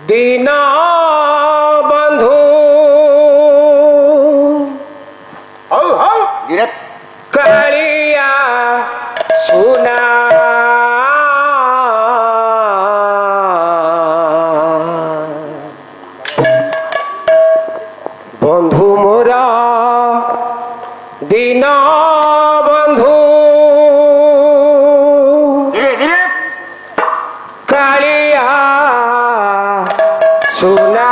दीना बंधु कालिया सुना बंधु मोरा दीना बंधु कालिया सुना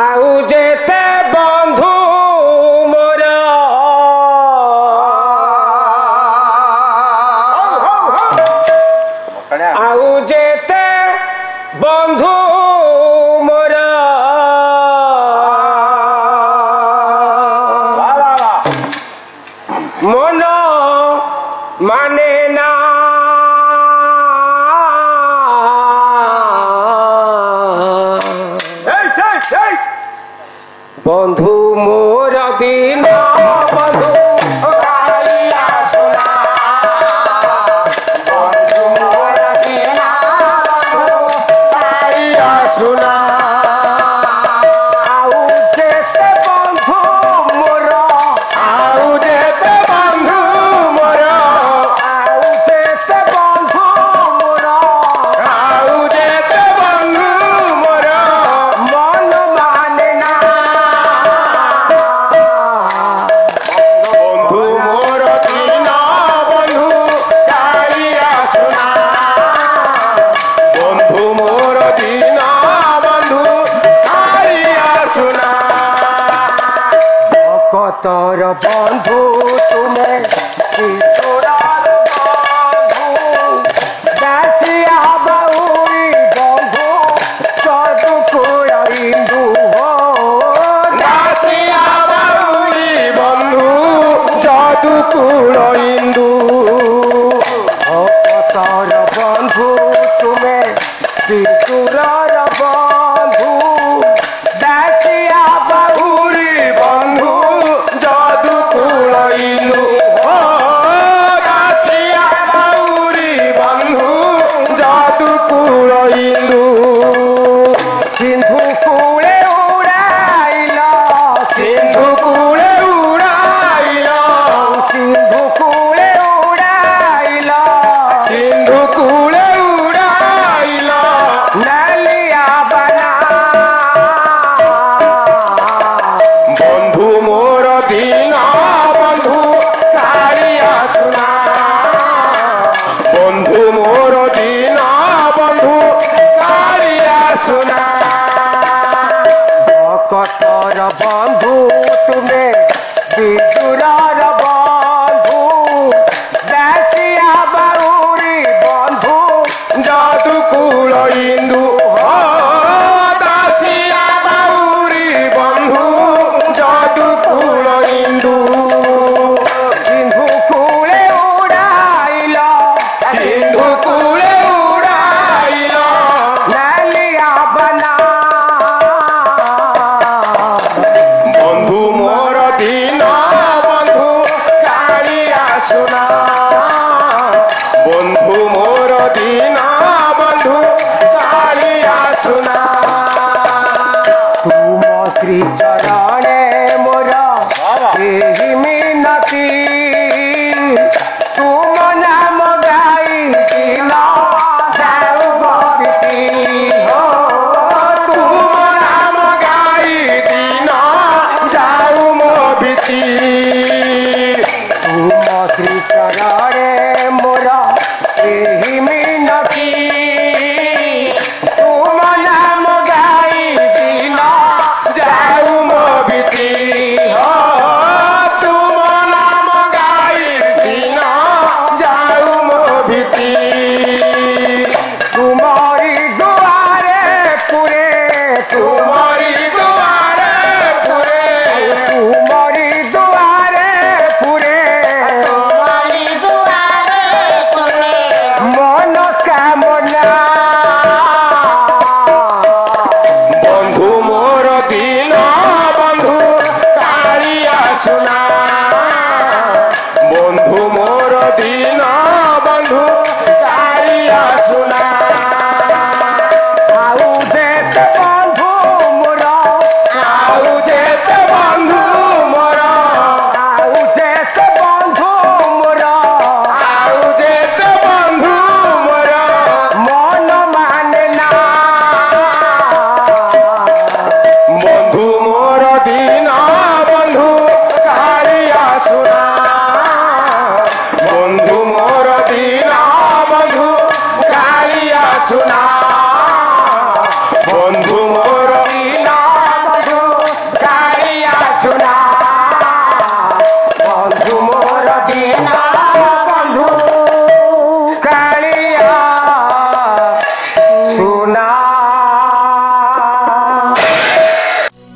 आउ जेते बंधु मोर आउ जेते बंधु मोर मन माने ना बंधु मोर दीना बंधु कालिया सुना बंधु मोर दीना बंधु कालिया सुना आउ जेते बंधु मोर आउ जेते बंधु मोर आउ जेते बंधु मोर आउ जेते बंधु मोर मन माने ना बंधु मोर दीना बंधु कालिया सुना बंधु मोर दीना बंधु कालिया सुना भक्तर बंधु तुम्हें ईश्वरार बंधु दासिया बाउरी बंधु सदुकुल इंदु हो दासिया बाउरी बंधु सदुकुल इंदु भक्तर बंधु तुम्हें ईश्वरार बंधु दासिया बाउरी बंधु जादुकुल इंदु हो दासिया बाउरी बंधु जादुकुल इंदु सिंधु कूले उड़ाइला सिंधु कूले उड़ाइला सिंधु कूले उड़ाइला सिंधु कूले उड़ाइला नालिया बना बंधु मोर दीना बंधु कालिया सुना बंधु मोर दीना बंधु कालिया सुना भक्तर बंधु तुम्हें विदुरार बंधु दासिया बाउरी बंधु जादुकुल इंदु हो दासिया बाउरी बंधु जादुकुल इंदु सिंधु कूले उड़ाइला सिंधु कूले उड़ाइला नालिया बना बंधु मोर दीना बंधु कालिया सुना बंधु मोर दीना बंधु कालिया सुना तुम श्री चरणे मोर एहि मिनती तुम नाम गाई दिना जाऊ भक्ति हो तुम नाम गाई दिना जाऊ मोभिति तुम श्री चरणे मोर एहि मिनती तुम नाम गाई दिना जाऊ मोभिति हो तुम नाम गाई दिना जाऊ मोभिति तुम्हारी दुआरे पुरे तुम्हारी दुआरे पुरे तुम्हारी दुआरे पुरे तुम्हारी दुआरे पुरे मनोकामना बंधु मोर दीना बंधु कालिया सुना बंधु मोर दीना बंधु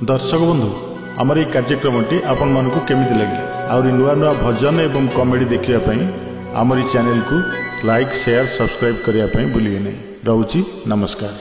दर्शक बंधु आमर ये कार्यक्रमटी आपण मानकु केमिति लगे आउरी नुआ नुआ भजन एवं कॉमेडी देखिया पई आमर चैनल को लाइक शेयर सब्सक्राइब करिया पई भूलिए नहीं। रहउची नमस्कार।